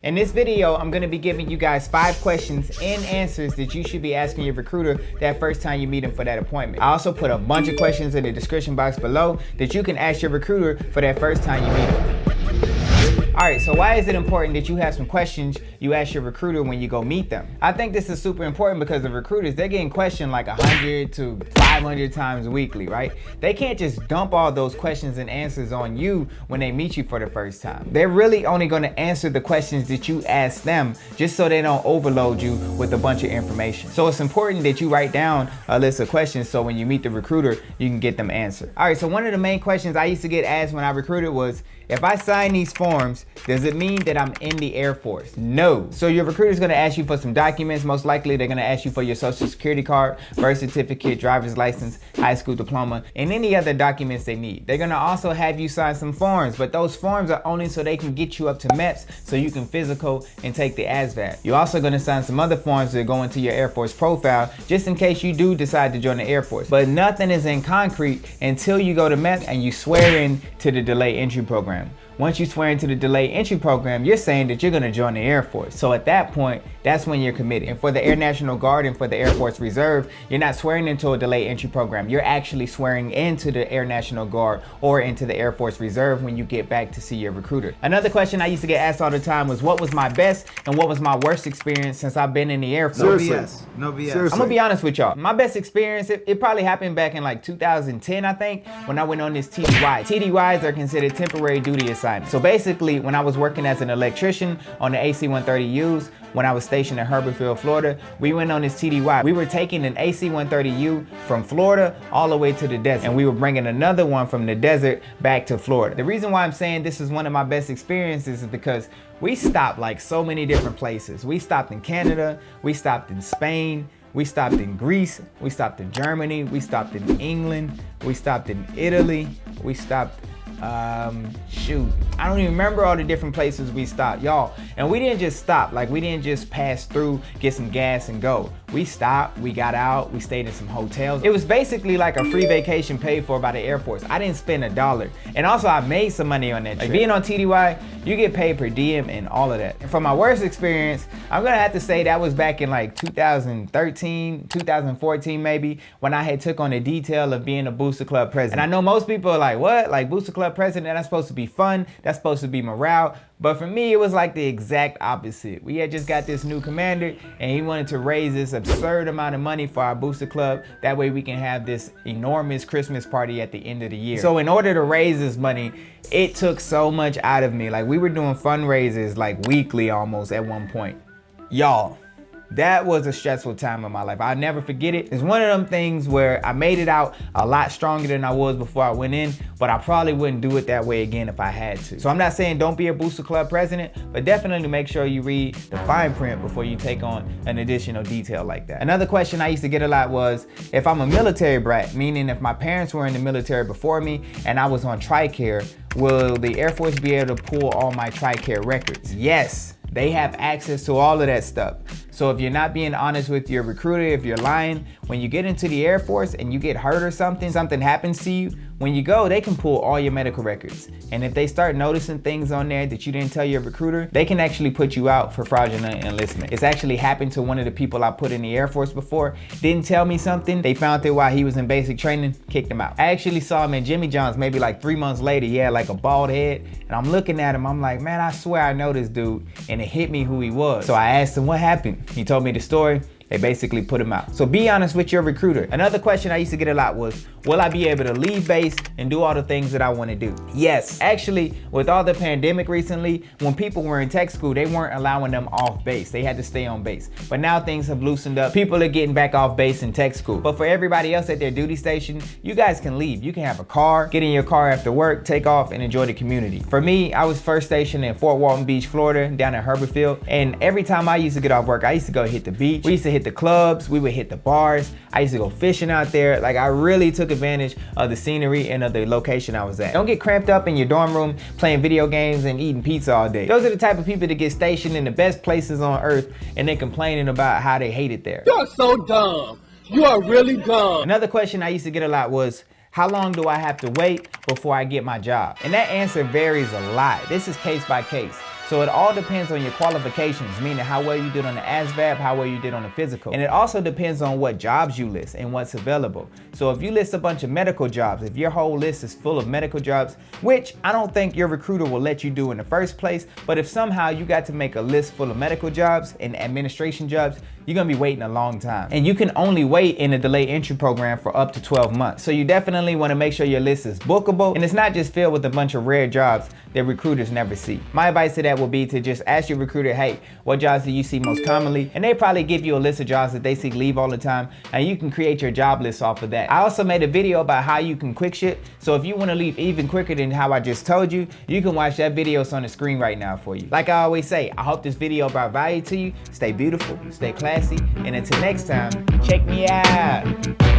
In this video, I'm gonna be giving you guys 5 questions and answers that you should be asking your recruiter that first time you meet him for that appointment. I also put a bunch of questions in the description box below that you can ask your recruiter for that first time you meet him. Alright, so why is it important that you have some questions you ask your recruiter when you go meet them? I think this is super important because the recruiters, they're getting questioned like 100 to 500 times weekly, right? They can't just dump all those questions and answers on you when they meet you for the first time. They're really only gonna answer the questions that you ask them just so they don't overload you with a bunch of information. So it's important that you write down a list of questions so when you meet the recruiter, you can get them answered. Alright, so one of the main questions I used to get asked when I recruited was, if I sign these forms, does it mean that I'm in the Air Force? No. So your recruiter is gonna ask you for some documents. Most likely they're gonna ask you for your social security card, birth certificate, driver's license, high school diploma, and any other documents they need. They're gonna also have you sign some forms, but those forms are only so they can get you up to MEPS so you can physical and take the ASVAB. You're also gonna sign some other forms that go into your Air Force profile just in case you do decide to join the Air Force. But nothing is in concrete until you go to MEPS and you swear in to the delay entry program. Once you swear into the delay entry program, you're saying that you're gonna join the Air Force. So at that point, that's when you're committed. And for the Air National Guard and for the Air Force Reserve, you're not swearing into a delay entry program. You're actually swearing into the Air National Guard or into the Air Force Reserve when you get back to see your recruiter. Another question I used to get asked all the time was, what was my best and what was my worst experience since I've been in the Air Force? No BS. No BS. Seriously. I'm gonna be honest with y'all. My best experience, it probably happened back in like 2010, I think, when I went on this TDY. TDYs are considered temporary duty assignments. So basically, when I was working as an electrician on the AC-130Us, when I was stationed in Herbertville, Florida, we went on this TDY. We were taking an AC-130U from Florida all the way to the desert, and we were bringing another one from the desert back to Florida. The reason why I'm saying this is one of my best experiences is because we stopped like so many different places. We stopped in Canada, we stopped in Spain, we stopped in Greece, we stopped in Germany, we stopped in England, we stopped in Italy, we stopped shoot, I don't even remember all the different places we stopped, y'all. And we didn't just stop, like we didn't just pass through, get some gas and go. We stopped, we got out, we stayed in some hotels. It was basically like a free vacation paid for by the Air Force. I didn't spend $1. And also I made some money on that trip. Like being on TDY, you get paid per diem and all of that. And for my worst experience, I'm gonna have to say that was back in like 2013, 2014 maybe, when I had took on the detail of being a Booster Club president. And I know most people are like, what? Like Booster Club president, that's supposed to be fun, that's supposed to be morale. But for me, it was like the exact opposite. We had just got this new commander and he wanted to raise this absurd amount of money for our Booster Club. That way we can have this enormous Christmas party at the end of the year. So in order to raise this money, it took so much out of me. Like we were doing fundraisers like weekly almost at one point. Y'all, that was a stressful time in my life. I'll never forget it. It's one of them things where I made it out a lot stronger than I was before I went in, but I probably wouldn't do it that way again if I had to. So I'm not saying don't be a Booster Club president, but definitely make sure you read the fine print before you take on an additional detail like that. Another question I used to get a lot was, if I'm a military brat, meaning if my parents were in the military before me and I was on TRICARE, will the Air Force be able to pull all my TRICARE records? Yes. They have access to all of that stuff. So if you're not being honest with your recruiter, if you're lying, when you get into the Air Force and you get hurt or something happens to you, when you go, they can pull all your medical records. And if they start noticing things on there that you didn't tell your recruiter, they can actually put you out for fraudulent enlistment. It's actually happened to one of the people I put in the Air Force before. Didn't tell me something. They found out while he was in basic training, kicked him out. I actually saw him in Jimmy John's maybe like 3 months later. He had like a bald head. And I'm looking at him, I'm like, man, I swear I know this dude. And it hit me who he was. So I asked him what happened. He told me the story. They basically put him out. So be honest with your recruiter. Another question I used to get a lot was, will I be able to leave base and do all the things that I want to do? Yes. Actually, with all the pandemic recently, when people were in tech school, they weren't allowing them off base. They had to stay on base. But now things have loosened up. People are getting back off base in tech school. But for everybody else at their duty station, you guys can leave. You can have a car, get in your car after work, take off and enjoy the community. For me, I was first stationed in Fort Walton Beach, Florida, down in Herbertville. And every time I used to get off work, I used to go hit the beach. We used to hit the clubs, we would hit the bars. I used to go fishing out there. Like I really took advantage of the scenery and of the location I was at. Don't get cramped up in your dorm room playing video games and eating pizza all day. Those are the type of people that get stationed in the best places on earth and they're complaining about how they hate it there. You're so dumb. You are really dumb. Another question I used to get a lot was, how long do I have to wait before I get my job? And that answer varies a lot. This is case by case. So it all depends on your qualifications, meaning how well you did on the ASVAB, how well you did on the physical. And it also depends on what jobs you list and what's available. So if you list a bunch of medical jobs, if your whole list is full of medical jobs, which I don't think your recruiter will let you do in the first place, but if somehow you got to make a list full of medical jobs and administration jobs, you're gonna be waiting a long time. And you can only wait in the delayed entry program for up to 12 months. So you definitely wanna make sure your list is bookable and it's not just filled with a bunch of rare jobs that recruiters never see. My advice to that will be to just ask your recruiter, hey, what jobs do you see most commonly? And they probably give you a list of jobs that they see leave all the time, and you can create your job list off of that. I also made a video about how you can quick ship. So if you wanna leave even quicker than how I just told you, you can watch that video. It's on the screen right now for you. Like I always say, I hope this video brought value to you. Stay beautiful, stay classy, and until next time, check me out.